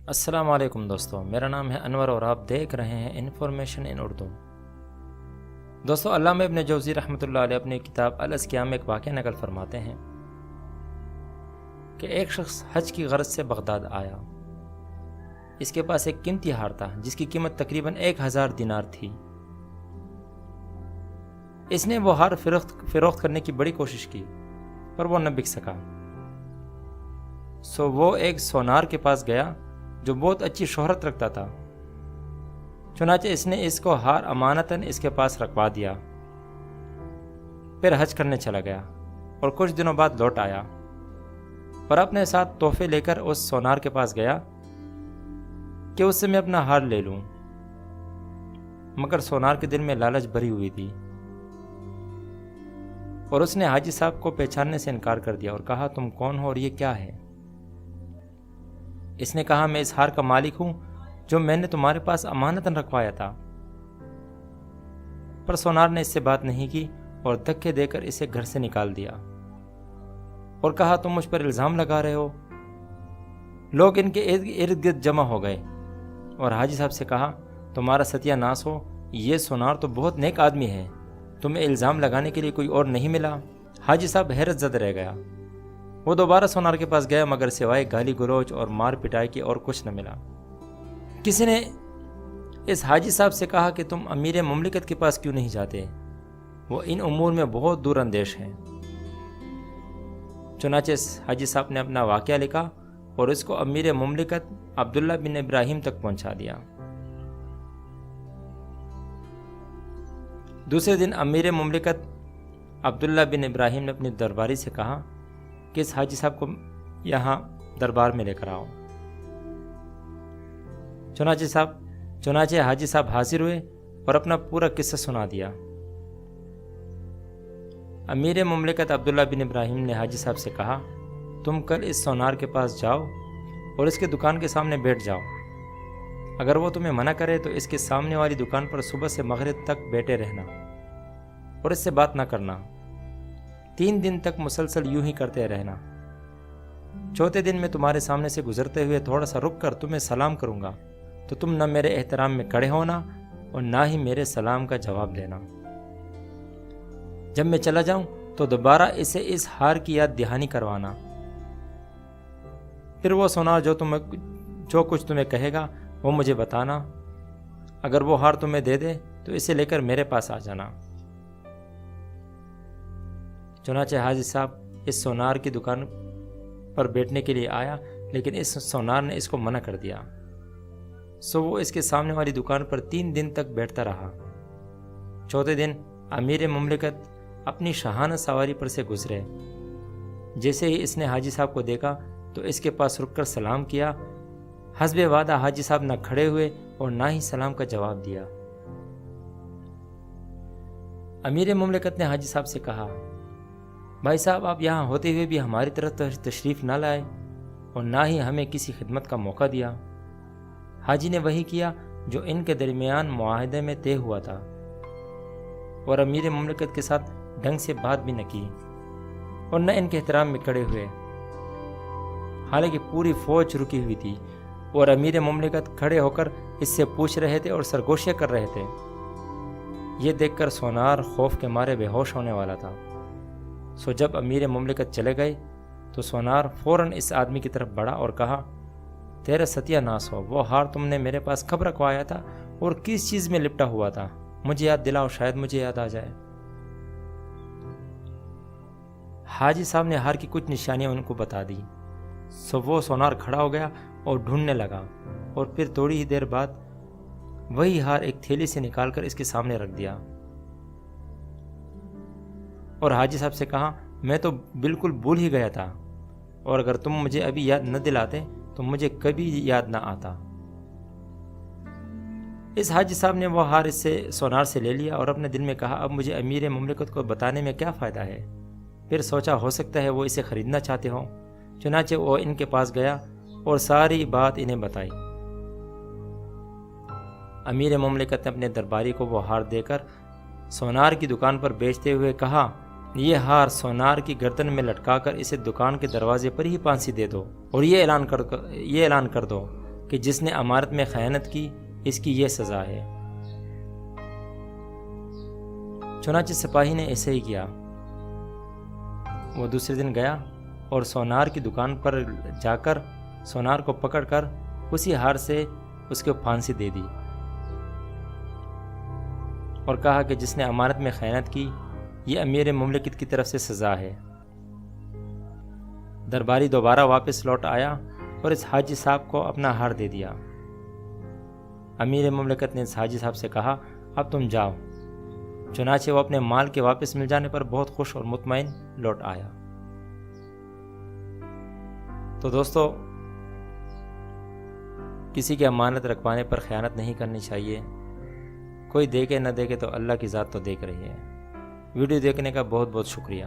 السلام علیکم دوستو، میرا نام ہے انور اور آپ دیکھ رہے ہیں انفارمیشن ان اردو۔ دوستو، علامہ ابن جوزی رحمۃ اللہ علیہ اپنی کتاب الاذکیاء میں ایک واقعہ نقل فرماتے ہیں کہ ایک شخص حج کی غرض سے بغداد آیا۔ اس کے پاس ایک قیمتی ہار تھا جس کی قیمت تقریباً 1000 دینار تھی۔ اس نے وہ ہار فروخت کرنے کی بڑی کوشش کی پر وہ نہ بک سکا۔ سو وہ ایک سونار کے پاس گیا جو بہت اچھی شہرت رکھتا تھا۔ چنانچہ اس نے اس کو ہار امانتاً اس کے پاس رکھوا دیا، پھر حج کرنے چلا گیا اور کچھ دنوں بعد لوٹ آیا، پر اپنے ساتھ تحفے لے کر اس سونار کے پاس گیا کہ اس سے میں اپنا ہار لے لوں، مگر سونار کے دل میں لالچ بھری ہوئی تھی اور اس نے حاجی صاحب کو پہچاننے سے انکار کر دیا اور کہا، تم کون ہو اور یہ کیا ہے؟ اس نے کہا، میں اس ہار کا مالک ہوں جو میں نے تمہارے پاس امانتاً رکھوایا تھا۔ پر سونار نے اس سے بات نہیں کی اور دھکے دے کر اسے گھر سے نکال دیا اور کہا، تم مجھ پر الزام لگا رہے ہو۔ لوگ ان کے ارد گرد جمع ہو گئے اور حاجی صاحب سے کہا، تمہارا ستیہ ناس ہو، یہ سونار تو بہت نیک آدمی ہے، تمہیں الزام لگانے کے لیے کوئی اور نہیں ملا؟ حاجی صاحب حیرت زدہ رہ گیا۔ وہ دوبارہ سونار کے پاس گیا مگر سوائے گالی گلوچ اور مار پٹائی کی اور کچھ نہ ملا۔ کسی نے اس حاجی صاحب سے کہا کہ تم امیر مملکت کے پاس کیوں نہیں جاتے؟ وہ ان امور میں بہت دور اندیش ہیں۔ چنانچہ حاجی صاحب نے اپنا واقعہ لکھا اور اس کو امیر مملکت عبداللہ بن ابراہیم تک پہنچا دیا۔ دوسرے دن امیر مملکت عبداللہ بن ابراہیم نے اپنی درباری سے کہا کہ اس حاجی صاحب کو یہاں دربار میں لے کر آؤ۔ چنانچہ حاجی صاحب حاضر ہوئے اور اپنا پورا قصہ سنا دیا۔ امیر مملکت عبداللہ بن ابراہیم نے حاجی صاحب سے کہا، تم کل اس سونار کے پاس جاؤ اور اس کے دکان کے سامنے بیٹھ جاؤ۔ اگر وہ تمہیں منع کرے تو اس کے سامنے والی دکان پر صبح سے مغرب تک بیٹھے رہنا اور اس سے بات نہ کرنا۔ 3 دن تک مسلسل یوں ہی کرتے رہنا۔ چوتھے دن میں تمہارے سامنے سے گزرتے ہوئے تھوڑا سا رک کر تمہیں سلام کروں گا تو تم نہ میرے احترام میں کھڑے ہونا اور نہ ہی میرے سلام کا جواب دینا۔ جب میں چلا جاؤں تو دوبارہ اسے اس ہار کی یاد دہانی کروانا۔ پھر وہ سونار جو کچھ تمہیں کہے گا وہ مجھے بتانا۔ اگر وہ ہار تمہیں دے دے تو اسے لے کر میرے پاس آ جانا۔ چنانچہ حاجی صاحب اس سونار کی دکان پر بیٹھنے کے لیے آیا، لیکن اس سونار نے اس کو منع کر دیا۔ سو وہ اس کے سامنے والی دکان پر 3 دن تک بیٹھتا رہا۔ چوتھے دن امیر مملکت اپنی شاہانہ سواری پر سے گزرے۔ جیسے ہی اس نے حاجی صاحب کو دیکھا تو اس کے پاس رک کر سلام کیا۔ حسب وعدہ حاجی صاحب نہ کھڑے ہوئے اور نہ ہی سلام کا جواب دیا۔ امیر مملکت نے حاجی صاحب سے کہا، بھائی صاحب، آپ یہاں ہوتے ہوئے بھی ہماری طرف تشریف نہ لائے اور نہ ہی ہمیں کسی خدمت کا موقع دیا۔ حاجی نے وہی کیا جو ان کے درمیان معاہدے میں طے ہوا تھا اور امیر مملکت کے ساتھ ڈھنگ سے بات بھی نہ کی اور نہ ان کے احترام میں کھڑے ہوئے، حالانکہ پوری فوج رکی ہوئی تھی اور امیر مملکت کھڑے ہو کر اس سے پوچھ رہے تھے اور سرگوشیاں کر رہے تھے۔ یہ دیکھ کر سونار خوف کے مارے بے ہوش ہونے والا تھا۔ سو جب امیر مملکت چلے گئے تو سونار فوراً اس آدمی کی طرف بڑھا اور کہا، تیرا ستیہ ناس ہو، وہ ہار تم نے میرے پاس کب رکھوایا تھا اور کس چیز میں لپٹا ہوا تھا؟ مجھے یاد دلاؤ، شاید مجھے یاد آ جائے۔ حاجی صاحب نے ہار کی کچھ نشانیاں ان کو بتا دی۔ سو وہ سونار کھڑا ہو گیا اور ڈھونڈنے لگا اور پھر تھوڑی ہی دیر بعد وہی ہار ایک تھیلی سے نکال کر اس کے سامنے رکھ دیا اور حاجی صاحب سے کہا، میں تو بالکل بھول ہی گیا تھا اور اگر تم مجھے ابھی یاد نہ دلاتے تو مجھے کبھی یاد نہ آتا۔ اس حاجی صاحب نے وہ ہار اس سے سونار سے لے لیا اور اپنے دل میں کہا، اب مجھے امیر مملکت کو بتانے میں کیا فائدہ ہے؟ پھر سوچا ہو سکتا ہے وہ اسے خریدنا چاہتے ہوں۔ چنانچہ وہ ان کے پاس گیا اور ساری بات انہیں بتائی۔ امیر مملکت نے اپنے درباری کو وہ ہار دے کر سونار کی دکان پر بیچتے ہوئے کہا، یہ ہار سونار کی گردن میں لٹکا کر اسے دکان کے دروازے پر ہی پھانسی دے دو اور یہ اعلان کر دو کہ جس نے امانت میں خیانت کی اس کی یہ سزا ہے۔ چنانچہ سپاہی نے ایسے ہی کیا۔ وہ دوسرے دن گیا اور سونار کی دکان پر جا کر سونار کو پکڑ کر اسی ہار سے اس کو پھانسی دے دی اور کہا کہ جس نے امانت میں خیانت کی یہ امیر مملکت کی طرف سے سزا ہے۔ درباری دوبارہ واپس لوٹ آیا اور اس حاجی صاحب کو اپنا ہار دے دیا۔ امیر مملکت نے اس حاجی صاحب سے کہا اب تم جاؤ۔ چنانچہ وہ اپنے مال کے واپس مل جانے پر بہت خوش اور مطمئن لوٹ آیا۔ تو دوستو، کسی کی امانت رکھوانے پر خیانت نہیں کرنی چاہیے۔ کوئی دے کے نہ دے کے تو اللہ کی ذات تو دیکھ رہی ہے۔ ویڈیو دیکھنے کا بہت بہت شکریہ۔